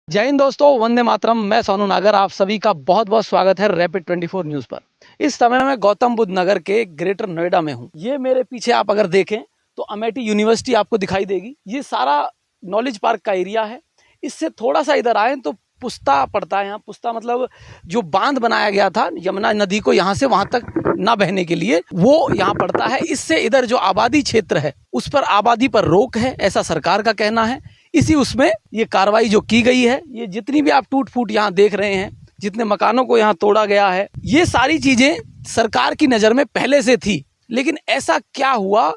जय हिंद दोस्तों, वंदे मातरम। मैं सोनू नागर, आप सभी का बहुत बहुत स्वागत है रैपिड 24 न्यूज़ पर। इस समय मैं गौतम बुद्ध नगर के ग्रेटर नोएडा में हूँ। ये मेरे पीछे आप अगर देखें तो अमेठी यूनिवर्सिटी आपको दिखाई देगी। ये सारा नॉलेज पार्क का एरिया है। इससे थोड़ा सा इधर आए तो पुस्ता पड़ता है। यहाँ पुस्ता मतलब जो बांध बनाया गया था यमुना नदी को यहाँ से वहां तक ना बहने के लिए, वो यहाँ पड़ता है। इससे इधर जो आबादी क्षेत्र है उस पर आबादी पर रोक है, ऐसा सरकार का कहना है। इसी उसमें ये कार्रवाई जो की गई है, ये जितनी भी आप टूट फूट यहाँ देख रहे हैं, जितने मकानों को यहाँ तोड़ा गया है, ये सारी चीजें सरकार की नजर में पहले से थी। लेकिन ऐसा क्या हुआ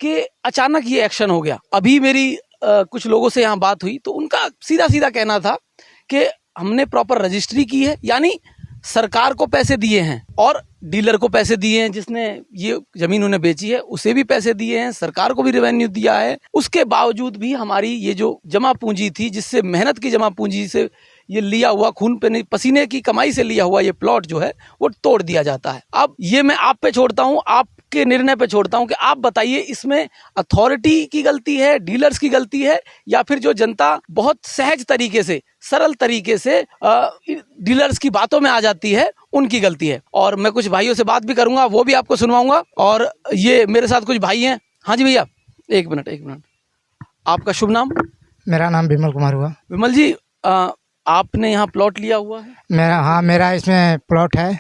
कि अचानक ये एक्शन हो गया। अभी मेरी कुछ लोगों से यहाँ बात हुई तो उनका सीधा सीधा कहना था कि हमने प्रॉपर रजिस्ट्री की है, यानी सरकार को पैसे दिए हैं और डीलर को पैसे दिए हैं, जिसने ये जमीन उन्हें बेची है उसे भी पैसे दिए हैं, सरकार को भी रेवेन्यू दिया है। उसके बावजूद भी हमारी ये जो जमा पूंजी थी, जिससे मेहनत की जमा पूंजी से ये लिया हुआ खून पसीने की कमाई से लिया हुआ ये प्लॉट जो है वो तोड़ दिया जाता है। अब ये मैं आप पे छोड़ता हूँ, आपके निर्णय पे छोड़ता हूँ कि आप बताइए इसमें अथॉरिटी की गलती है, डीलर्स की गलती है, या फिर जो जनता बहुत सहज तरीके से, सरल तरीके से डीलर्स की बातों में आ जाती है, उनकी गलती है। और मैं कुछ भाइयों से बात भी करूंगा, वो भी आपको सुनवाऊंगा। और ये मेरे साथ कुछ भाई हैं। हाँ जी भैया, एक मिनट। आपका शुभ नाम? मेरा नाम विमल कुमार हुआ। विमल जी, आपने यहाँ प्लॉट लिया हुआ है? मेरा इसमें प्लॉट है,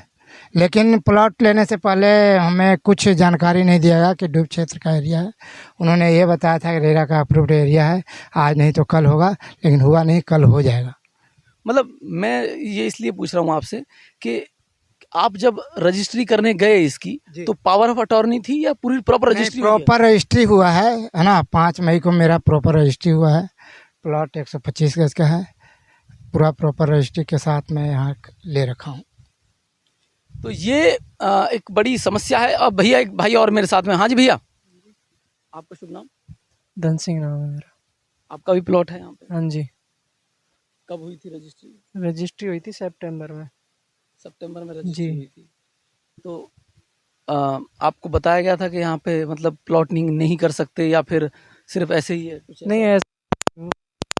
लेकिन प्लॉट लेने से पहले हमें कुछ जानकारी नहीं दिया गया कि डूब क्षेत्र का एरिया है। उन्होंने ये बताया था कि रेरा का अप्रूव्ड एरिया है, आज नहीं तो कल होगा, लेकिन हुआ नहीं, कल हो जाएगा। मतलब मैं ये इसलिए पूछ रहा हूँ आपसे कि आप जब रजिस्ट्री करने गए इसकी, तो पावर ऑफ अटॉर्नी थी या पूरी प्रॉपर रजिस्ट्री? प्रॉपर रजिस्ट्री हुआ है ना। 5 मई को मेरा प्रॉपर रजिस्ट्री हुआ है। प्लॉट 125 गज का है, पूरा प्रॉपर रजिस्ट्री के साथ मैं यहाँ ले रखा हूँ। तो ये एक बड़ी समस्या है। अब भैया, एक भाई और मेरे साथ में। हाँ जी भैया, आपका शुभ नाम? धन सिंह नाम है मेरा। आपका भी प्लॉट है यहाँ पे? हाँ जी। कब हुई थी रजिस्ट्री? रजिस्ट्री हुई थी सितंबर में। सितंबर में रजिस्ट्री हुई थी। तो आपको बताया गया था कि यहाँ पे मतलब प्लॉटिंग नहीं कर सकते, या फिर सिर्फ ऐसे ही है कुछ? नहीं, ऐसा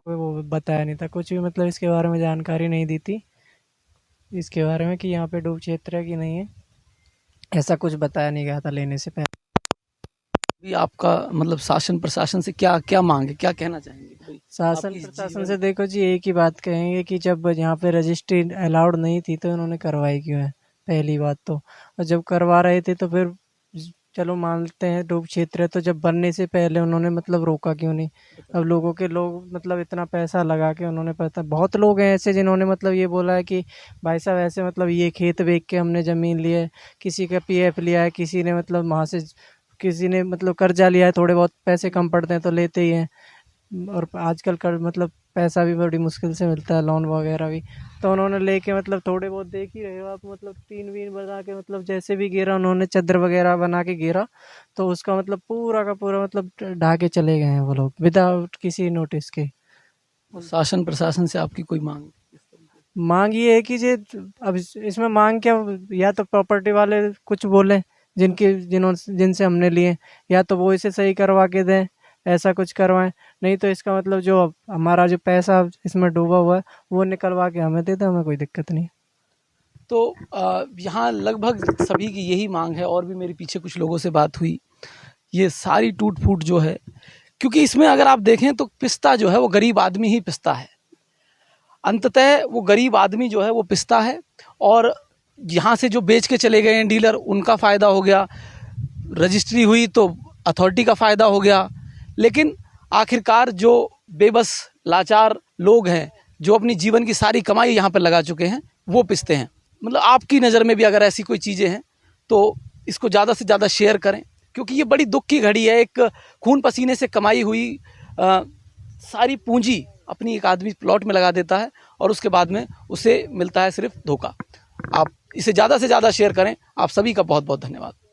वो बताया नहीं था कुछ भी, मतलब इसके बारे में जानकारी नहीं दी थी इसके बारे में कि यहाँ पे डूब क्षेत्र है कि नहीं है, ऐसा कुछ बताया नहीं गया था लेने से पहले। भी आपका मतलब शासन प्रशासन से क्या क्या मांग है, क्या कहना चाहेंगे? शासन प्रशासन से देखो जी, एक ही बात कहेंगे कि जब यहाँ पे रजिस्ट्री अलाउड नहीं थी तो इन्होंने करवाई क्यों है, पहली बात तो। और जब करवा रहे थे तो फिर चलो मानते हैं डूब क्षेत्र है, तो जब बनने से पहले उन्होंने मतलब रोका क्यों नहीं? अब लोग मतलब इतना पैसा लगा के उन्होंने, पता बहुत लोग हैं ऐसे जिन्होंने मतलब ये बोला है कि भाई साहब ऐसे मतलब ये खेत बेच के हमने ज़मीन ली है, किसी का पीएफ लिया है, किसी ने मतलब वहाँ से किसी ने मतलब कर्जा लिया है, थोड़े बहुत पैसे कम पड़ते हैं तो लेते ही हैं। और आजकल कर मतलब पैसा भी बड़ी मुश्किल से मिलता है, लोन वगैरह भी। तो उन्होंने लेके मतलब थोड़े बहुत देख ही रहे हो आप, मतलब टीन वीन बना के मतलब जैसे भी घेरा उन्होंने, चादर वगैरह बना के घेरा, तो उसका मतलब पूरा का पूरा मतलब ढा के चले गए हैं वो लोग विदाउट किसी नोटिस के। शासन प्रशासन से आपकी कोई मांग ये है कि जे अब इसमें मांग क्या, या तो प्रॉपर्टी वाले कुछ बोले जिनसे हमने लिए, या तो वो इसे सही करवा के दें, ऐसा कुछ करवाएं। नहीं तो इसका मतलब जो हमारा जो पैसा इसमें डूबा हुआ है वो निकलवा के हमें दे दें, हमें कोई दिक्कत नहीं। तो यहाँ लगभग सभी की यही मांग है। और भी मेरे पीछे कुछ लोगों से बात हुई। ये सारी टूट फूट जो है, क्योंकि इसमें अगर आप देखें तो पिसता जो है वो गरीब आदमी ही पिसता है। अंततः वो गरीब आदमी जो है वो पिसता है, और यहाँ से जो बेच के चले गए हैं डीलर, उनका फ़ायदा हो गया। रजिस्ट्री हुई तो अथॉरिटी का फ़ायदा हो गया। लेकिन आखिरकार जो बेबस लाचार लोग हैं, जो अपनी जीवन की सारी कमाई यहाँ पर लगा चुके हैं, वो पिसते हैं। मतलब आपकी नज़र में भी अगर ऐसी कोई चीज़ें हैं तो इसको ज़्यादा से ज़्यादा शेयर करें, क्योंकि ये बड़ी दुख की घड़ी है। एक खून पसीने से कमाई हुई सारी पूंजी अपनी एक आदमी प्लॉट में लगा देता है, और उसके बाद में उसे मिलता है सिर्फ धोखा। आप इसे ज़्यादा से ज़्यादा शेयर करें। आप सभी का बहुत बहुत धन्यवाद।